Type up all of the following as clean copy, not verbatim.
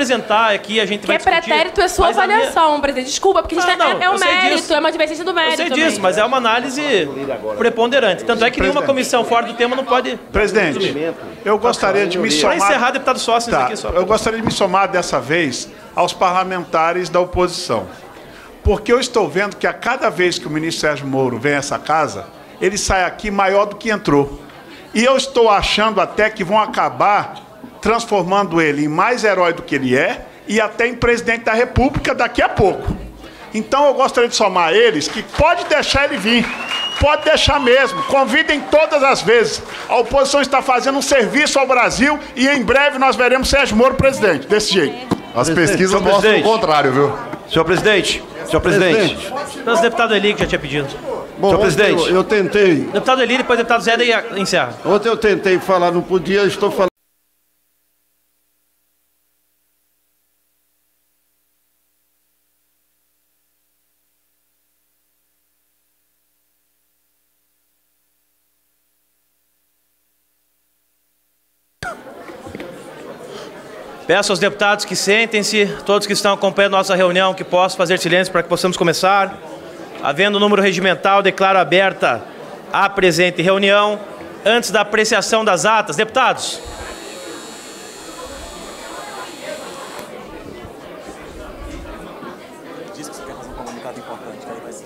apresentar aqui, a gente vai discutir. Que é pretérito é sua avaliação, presidente. Desculpa, porque a gente é um mérito, é uma divergência do mérito. Eu sei disso, mas é uma análise preponderante. Tanto é que nenhuma comissão fora do tema não pode... Presidente, eu gostaria de me somar... Para encerrar, deputado Sócrates, aqui só. Eu gostaria de me somar dessa vez aos parlamentares da oposição. Porque eu estou vendo que a cada vez que o ministro Sérgio Moro vem a essa casa, ele sai aqui maior do que entrou. E eu estou achando até que vão acabar transformando ele em mais herói do que ele é e até em presidente da República daqui a pouco. Então eu gostaria de somar a eles que pode deixar ele vir. Pode deixar mesmo. Convidem todas as vezes. A oposição está fazendo um serviço ao Brasil e em breve nós veremos Sérgio Moro presidente. Desse jeito. As pesquisas mostram o contrário, viu? Senhor presidente. Senhor presidente. Mas o deputado Eli que já tinha pedido. Bom, senhor presidente. Eu tentei. Deputado Eli, depois o deputado Zé, e encerra. Ontem eu tentei falar, não podia, estou falando. Peço aos deputados que sentem-se, todos que estão acompanhando nossa reunião, que possam fazer silêncio para que possamos começar. Havendo o número regimental, declaro aberta a presente reunião. Antes da apreciação das atas, deputados. Diz que você quer fazer um comunicado importante, que aí vai ser...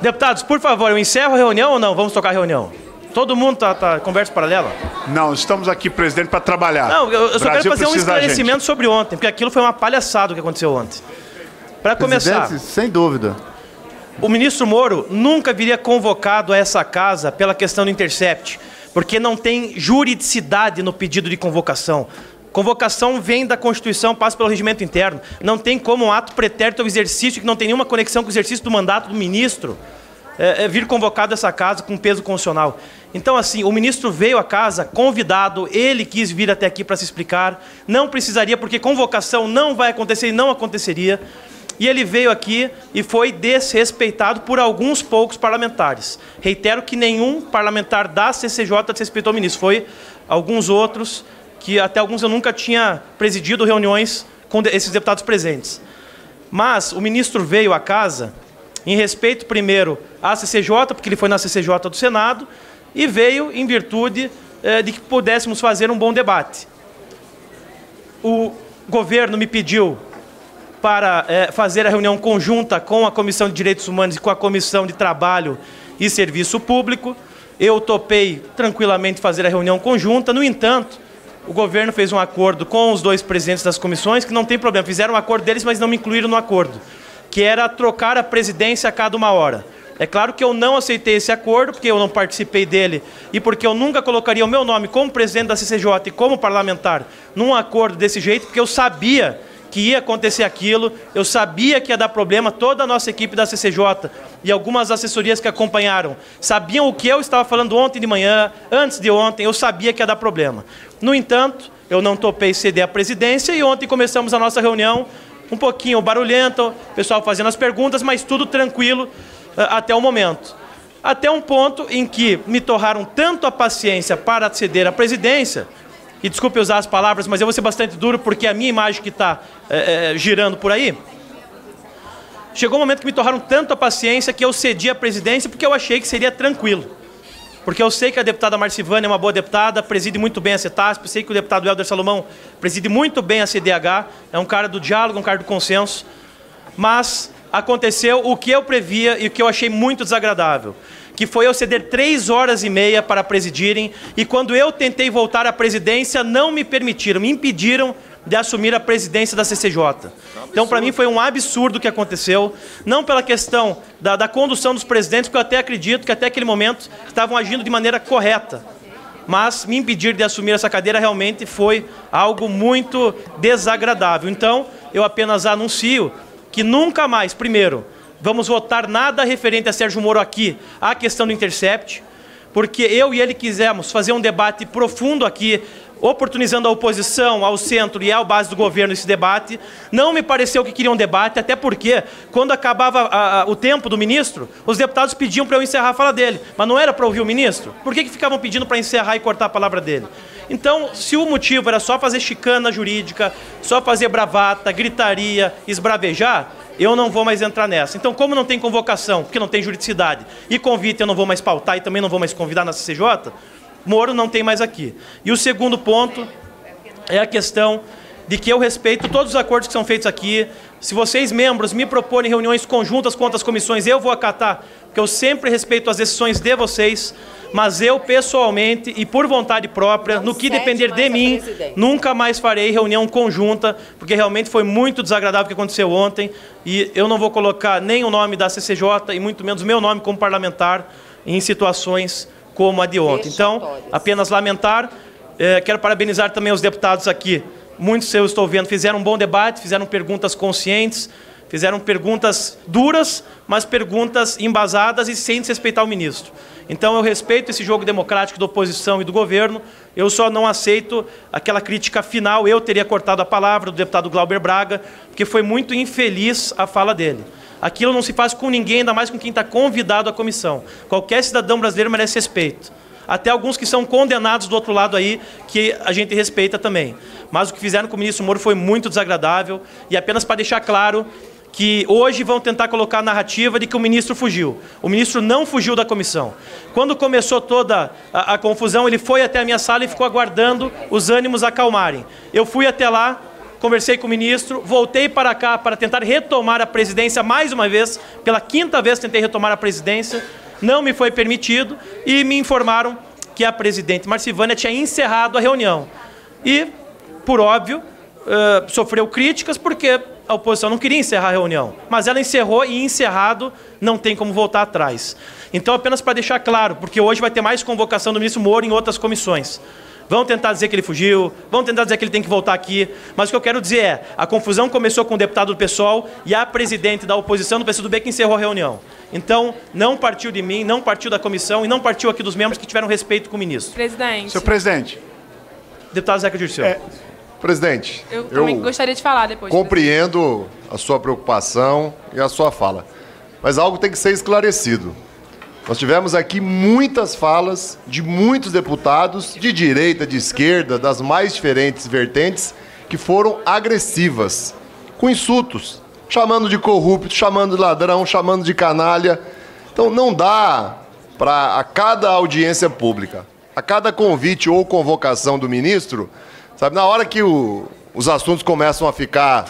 Deputados, por favor, eu encerro a reunião ou não? Vamos tocar a reunião. Todo mundo tá conversa paralela? Não, estamos aqui, presidente, para trabalhar. Não, eu só quero fazer um esclarecimento sobre ontem, porque aquilo foi uma palhaçada o que aconteceu ontem. Para começar, sem dúvida, o ministro Moro nunca viria convocado a essa casa pela questão do Intercept, porque não tem juridicidade no pedido de convocação. Convocação vem da Constituição, passa pelo regimento interno. Não tem como um ato pretérito ao exercício que não tem nenhuma conexão com o exercício do mandato do ministro vir convocado a essa casa com peso constitucional. Então, assim, o ministro veio à casa convidado, ele quis vir até aqui para se explicar, não precisaria, porque convocação não vai acontecer e não aconteceria. E ele veio aqui e foi desrespeitado por alguns poucos parlamentares. Reitero que nenhum parlamentar da CCJ desrespeitou o ministro, foi alguns outros, que até alguns eu nunca tinha presidido reuniões com esses deputados presentes. Mas o ministro veio à casa em respeito, primeiro, à CCJ, porque ele foi na CCJ do Senado, e veio em virtude de que pudéssemos fazer um bom debate. O governo me pediu para fazer a reunião conjunta com a Comissão de Direitos Humanos e com a Comissão de Trabalho e Serviço Público. Eu topei tranquilamente fazer a reunião conjunta. No entanto, o governo fez um acordo com os dois presidentes das comissões, que não tem problema, fizeram um acordo deles, mas não me incluíram no acordo, que era trocar a presidência a cada 1 hora. É claro que eu não aceitei esse acordo, porque eu não participei dele e porque eu nunca colocaria o meu nome como presidente da CCJ e como parlamentar num acordo desse jeito, porque eu sabia que ia acontecer aquilo, eu sabia que ia dar problema, toda a nossa equipe da CCJ e algumas assessorias que acompanharam sabiam o que eu estava falando ontem de manhã, antes de ontem, eu sabia que ia dar problema. No entanto, eu não topei ceder a presidência e ontem começamos a nossa reunião um pouquinho barulhento, o pessoal fazendo as perguntas, mas tudo tranquilo até o momento. Até um ponto em que me torraram tanto a paciência para ceder a presidência, e desculpe usar as palavras, mas eu vou ser bastante duro porque é a minha imagem que está girando por aí. Chegou um momento que me torraram tanto a paciência que eu cedi a presidência porque eu achei que seria tranquilo. Porque eu sei que a deputada Marcivânia é uma boa deputada, preside muito bem a CETASP, sei que o deputado Helder Salomão preside muito bem a CDH, é um cara do diálogo, um cara do consenso, mas aconteceu o que eu previa e o que eu achei muito desagradável, que foi eu ceder 3 horas e meia para presidirem, e quando eu tentei voltar à presidência, não me permitiram, me impediram de assumir a presidência da CCJ. Então, para mim, foi um absurdo o que aconteceu, não pela questão da condução dos presidentes, porque eu até acredito que até aquele momento estavam agindo de maneira correta, mas me impedir de assumir essa cadeira realmente foi algo muito desagradável. Então, eu apenas anuncio que nunca mais, primeiro, vamos votar nada referente a Sérgio Moro aqui, a questão do Intercept, porque eu e ele quisemos fazer um debate profundo aqui, oportunizando a oposição ao centro e à base do governo esse debate. Não me pareceu que queriam debate, até porque, quando acabava o tempo do ministro, os deputados pediam para eu encerrar a fala dele. Mas não era para ouvir o ministro? Por que ficavam pedindo para encerrar e cortar a palavra dele? Então, se o motivo era só fazer chicana jurídica, só fazer bravata, gritaria, esbravejar, eu não vou mais entrar nessa. Então, como não tem convocação, porque não tem juridicidade, e convite eu não vou mais pautar e também não vou mais convidar na CCJ, Moro não tem mais aqui. E o segundo ponto é a questão de que eu respeito todos os acordos que são feitos aqui. Se vocês, membros, me proporem reuniões conjuntas com outras comissões, eu vou acatar, porque eu sempre respeito as decisões de vocês, mas eu, pessoalmente, e por vontade própria, no que depender de mim, nunca mais farei reunião conjunta, porque realmente foi muito desagradável o que aconteceu ontem, e eu não vou colocar nem o nome da CCJ, e muito menos o meu nome como parlamentar, em situações como a de ontem. Então, apenas lamentar. Quero parabenizar também os deputados aqui. Muitos, eu estou vendo, fizeram um bom debate, fizeram perguntas conscientes, fizeram perguntas duras, mas perguntas embasadas e sem desrespeitar o ministro. Então, eu respeito esse jogo democrático da oposição e do governo, eu só não aceito aquela crítica final. Eu teria cortado a palavra do deputado Glauber Braga, porque foi muito infeliz a fala dele. Aquilo não se faz com ninguém, ainda mais com quem está convidado à comissão. Qualquer cidadão brasileiro merece respeito. Até alguns que são condenados do outro lado aí, que a gente respeita também. Mas o que fizeram com o ministro Moro foi muito desagradável, e apenas para deixar claro que hoje vão tentar colocar a narrativa de que o ministro fugiu. O ministro não fugiu da comissão. Quando começou toda a confusão, ele foi até a minha sala e ficou aguardando os ânimos acalmarem. Eu fui até lá, conversei com o ministro, voltei para cá para tentar retomar a presidência mais uma vez, pela quinta vez tentei retomar a presidência, não me foi permitido, e me informaram que a presidente Marcivânia tinha encerrado a reunião. E, por óbvio, sofreu críticas porque a oposição não queria encerrar a reunião, mas ela encerrou, e encerrado não tem como voltar atrás. Então, apenas para deixar claro, porque hoje vai ter mais convocação do ministro Moro em outras comissões. Vão tentar dizer que ele fugiu, vão tentar dizer que ele tem que voltar aqui, mas o que eu quero dizer é, a confusão começou com o deputado do PSOL e a presidente da oposição do PCdoB que encerrou a reunião. Então, não partiu de mim, não partiu da comissão e não partiu aqui dos membros que tiveram respeito com o ministro. Presidente. Senhor presidente. Deputado Zeca Dirceu. Presidente, eu também gostaria de falar depois. Compreendo a sua preocupação e a sua fala, mas algo tem que ser esclarecido. Nós tivemos aqui muitas falas de muitos deputados de direita, de esquerda, das mais diferentes vertentes, que foram agressivas, com insultos, chamando de corrupto, chamando de ladrão, chamando de canalha. Então não dá para, a cada audiência pública, a cada convite ou convocação do ministro, sabe, na hora que os assuntos começam a ficar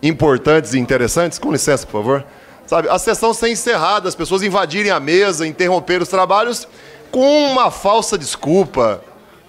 importantes e interessantes, com licença, por favor, sabe, a sessão ser encerrada, as pessoas invadirem a mesa, interromper os trabalhos com uma falsa desculpa,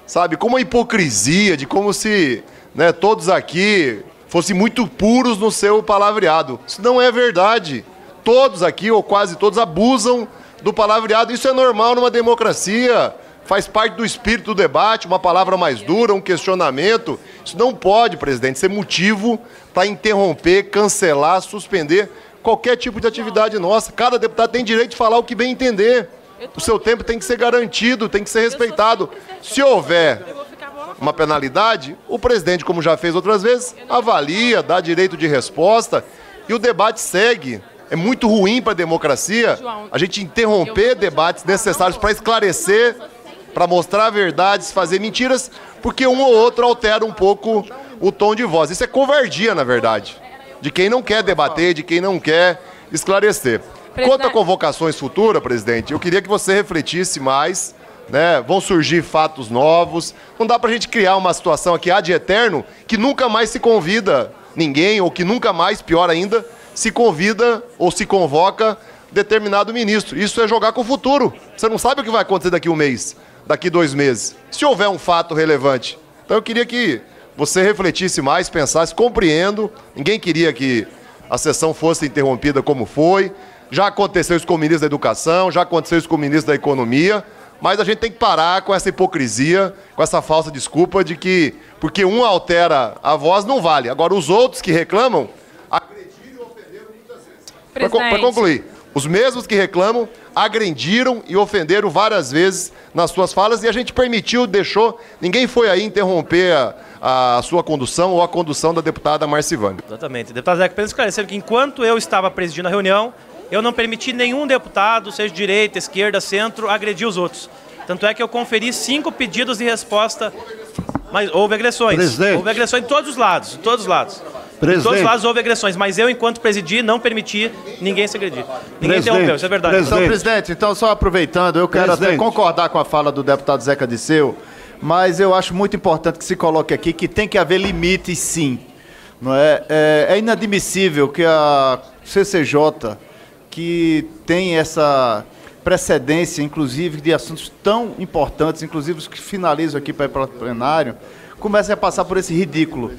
sabe, com uma hipocrisia de como se, né, todos aqui fossem muito puros no seu palavreado. Isso não é verdade. Todos aqui, ou quase todos, abusam do palavreado. Isso é normal numa democracia. Faz parte do espírito do debate, uma palavra mais dura, um questionamento. Isso não pode, presidente, ser motivo para interromper, cancelar, suspender qualquer tipo de atividade nossa. Cada deputado tem direito de falar o que bem entender. O seu tempo tem que ser garantido, tem que ser respeitado. Se houver uma penalidade, o presidente, como já fez outras vezes, avalia, dá direito de resposta e o debate segue. É muito ruim para a democracia a gente interromper debates necessários para esclarecer, para mostrar verdades, fazer mentiras, porque um ou outro altera um pouco o tom de voz. Isso é covardia, na verdade, de quem não quer debater, de quem não quer esclarecer. Quanto a convocações futuras, presidente, eu queria que você refletisse mais, né? Vão surgir fatos novos, não dá para a gente criar uma situação aqui ad eterno que nunca mais se convida ninguém, ou que nunca mais, pior ainda, se convida ou se convoca determinado ministro. Isso é jogar com o futuro. Você não sabe o que vai acontecer daqui um mês, daqui 2 meses, se houver um fato relevante. Então eu queria que você refletisse mais, pensasse, compreendo, ninguém queria que a sessão fosse interrompida como foi, já aconteceu isso com o ministro da Educação, já aconteceu isso com o ministro da Economia, mas a gente tem que parar com essa hipocrisia, com essa falsa desculpa de que, porque um altera a voz, não vale. Agora, os outros que reclamam, agrediram e ofenderam muitas vezes. Para concluir, os mesmos que reclamam, agrediram e ofenderam várias vezes nas suas falas e a gente permitiu, deixou, ninguém foi aí interromper a sua condução ou a condução da deputada Marcivânia. Exatamente. Deputado Zeca, apenas esclarecendo que enquanto eu estava presidindo a reunião, eu não permiti nenhum deputado, seja de direita, esquerda, centro, agredir os outros. Tanto é que eu conferi 5 pedidos de resposta, mas houve agressões. Presidente. Houve agressões de todos os lados, de todos os lados. Presidente. De todos os lados houve agressões, mas eu, enquanto presidi, não permiti ninguém se agredir. Ninguém interrompeu, isso é verdade. Presidente. Então, presidente, então só aproveitando, eu quero até concordar com a fala do deputado Zeca Disseu, mas eu acho muito importante que se coloque aqui que tem que haver limites, sim. Não é? É inadmissível que a CCJ, que tem essa precedência, inclusive, de assuntos tão importantes, inclusive os que finalizam aqui para ir para o plenário, comecem a passar por esse ridículo.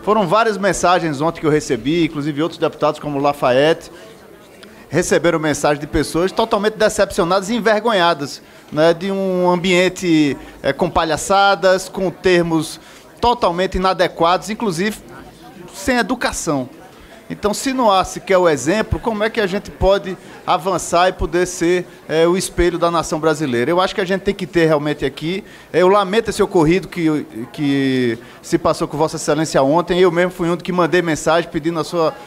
Foram várias mensagens ontem que eu recebi, inclusive outros deputados como Lafayette, receberam mensagem de pessoas totalmente decepcionadas e envergonhadas, né, de um ambiente com palhaçadas, com termos totalmente inadequados, inclusive sem educação. Então, se não há sequer o exemplo, como é que a gente pode avançar e poder ser o espelho da nação brasileira? Eu acho que a gente tem que ter realmente aqui, eu lamento esse ocorrido que se passou com Vossa Excelência ontem, eu mesmo fui um que mandei mensagem pedindo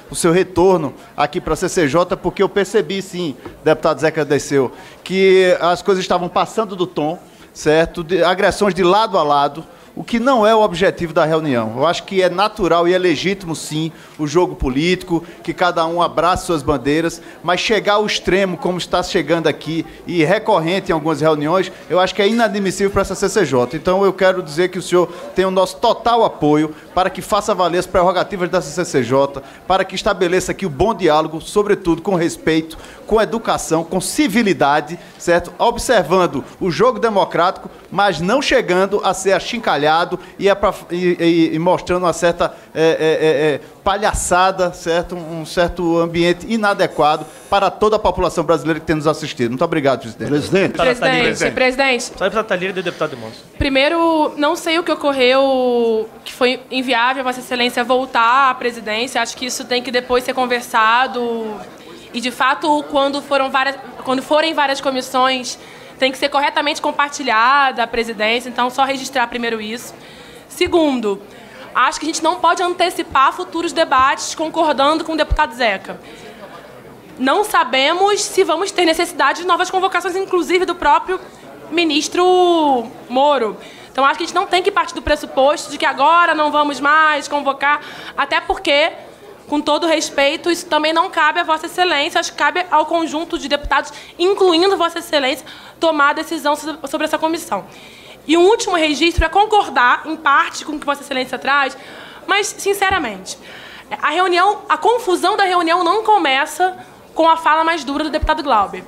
o seu retorno aqui para a CCJ, porque eu percebi, sim, deputado Zeca Disseu, que as coisas estavam passando do tom, certo? De agressões de lado a lado, o que não é o objetivo da reunião. Eu acho que é natural e é legítimo, sim, o jogo político, que cada um abrace suas bandeiras, mas chegar ao extremo, como está chegando aqui, e recorrente em algumas reuniões, eu acho que é inadmissível para essa CCJ. Então, eu quero dizer que o senhor tem o nosso total apoio para que faça valer as prerrogativas da CCJ, para que estabeleça aqui o bom diálogo, sobretudo com respeito, com educação, com civilidade, certo? Observando o jogo democrático, mas não chegando a ser achincalhado e mostrando uma certa palhaçada, certo? Um certo ambiente inadequado para toda a população brasileira que tem nos assistido. Muito obrigado, presidente. Presidente. Só deputado Talírio e deputado de Montes. Primeiro, não sei o que ocorreu, que foi inviável Vossa Excelência voltar à presidência. Acho que isso tem que depois ser conversado. E, de fato, quando forem várias comissões, tem que ser corretamente compartilhada a presidência. Então, só registrar primeiro isso. Segundo, acho que a gente não pode antecipar futuros debates concordando com o deputado Zeca. Não sabemos se vamos ter necessidade de novas convocações, inclusive do próprio ministro Moro. Então, acho que a gente não tem que partir do pressuposto de que agora não vamos mais convocar, até porque, com todo respeito, isso também não cabe a Vossa Excelência, acho que cabe ao conjunto de deputados, incluindo Vossa Excelência, tomar a decisão sobre essa comissão. E um último registro é concordar, em parte, com o que Vossa Excelência traz, mas, sinceramente, a confusão da reunião não começa com a fala mais dura do deputado Glauber.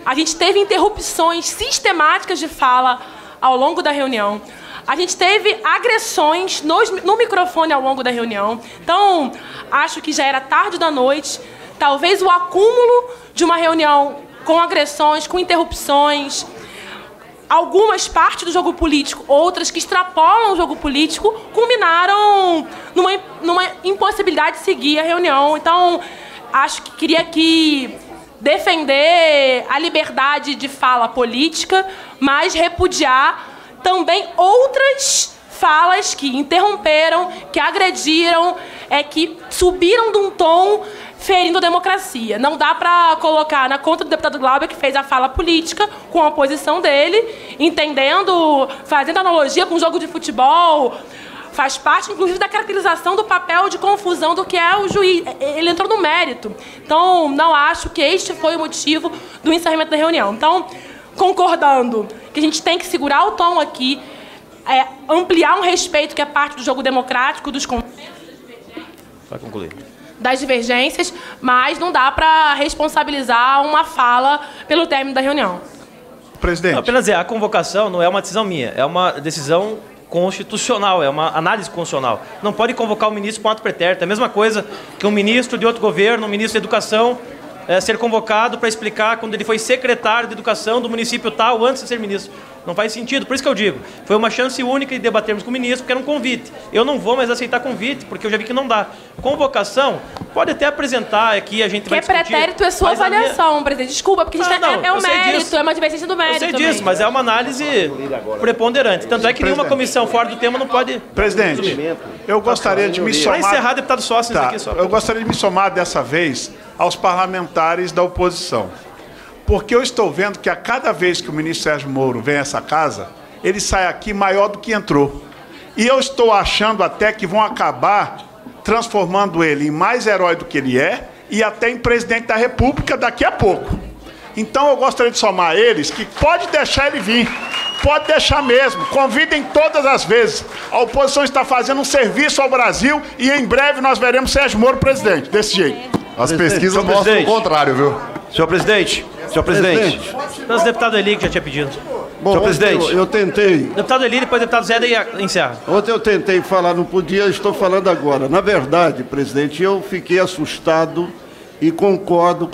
A gente teve interrupções sistemáticas de fala ao longo da reunião. A gente teve agressões no microfone ao longo da reunião. Então, acho que já era tarde da noite. Talvez o acúmulo de uma reunião com agressões, com interrupções, algumas partes do jogo político, outras que extrapolam o jogo político, culminaram numa impossibilidade de seguir a reunião. Então, acho que queria aqui defender a liberdade de fala política, mas repudiar também outras falas que interromperam, que agrediram, que subiram de um tom ferindo a democracia. Não dá para colocar na conta do deputado Glauber, que fez a fala política com a posição dele, entendendo, fazendo analogia com o jogo de futebol, faz parte, inclusive, da caracterização do papel de confusão do que é o juiz. Ele entrou no mérito. Então, não acho que este foi o motivo do encerramento da reunião. Então, concordando que a gente tem que segurar o tom aqui, ampliar um respeito que é parte do jogo democrático, dos consensos, Vai concluir. Das divergências, mas não dá para responsabilizar uma fala pelo término da reunião. Presidente. Não, apenas dizer, a convocação não é uma decisão minha, é uma decisão constitucional, é uma análise constitucional. Não pode convocar o ministro com ato pretérito. É a mesma coisa que um ministro de outro governo, um ministro de educação, ser convocado para explicar quando ele foi secretário de educação do município tal, antes de ser ministro. Não faz sentido. Por isso que eu digo, foi uma chance única de debatermos com o ministro, porque era um convite. Eu não vou mais aceitar convite, porque eu já vi que não dá. Convocação, pode até apresentar aqui, a gente vai discutir. Que é pretérito, é sua avaliação, presidente. Desculpa, porque a gente é um mérito, é uma divergência do mérito. Eu sei disso, mas é uma análise preponderante. Tanto é que nenhuma comissão fora do tema não pode... Presidente, eu gostaria de me somar... Para encerrar, deputado Sócio, aqui só. Eu gostaria de me somar dessa vez aos parlamentares da oposição. Porque eu estou vendo que a cada vez que o ministro Sérgio Moro vem a essa casa, ele sai aqui maior do que entrou. E eu estou achando até que vão acabar transformando ele em mais herói do que ele é e até em presidente da República daqui a pouco. Então eu gostaria de somar eles que pode deixar ele vir. Pode deixar mesmo. Convidem todas as vezes. A oposição está fazendo um serviço ao Brasil e em breve nós veremos Sérgio Moro presidente. Desse jeito. As pesquisas mostram o contrário, viu? Senhor presidente. Senhor presidente. Então, o deputado Eli que já tinha pedido. Bom, senhor presidente. Eu tentei. Deputado Eli, depois deputado Zé, e encerra. Ontem eu tentei falar, não podia, estou falando agora. Na verdade, presidente, eu fiquei assustado e concordo com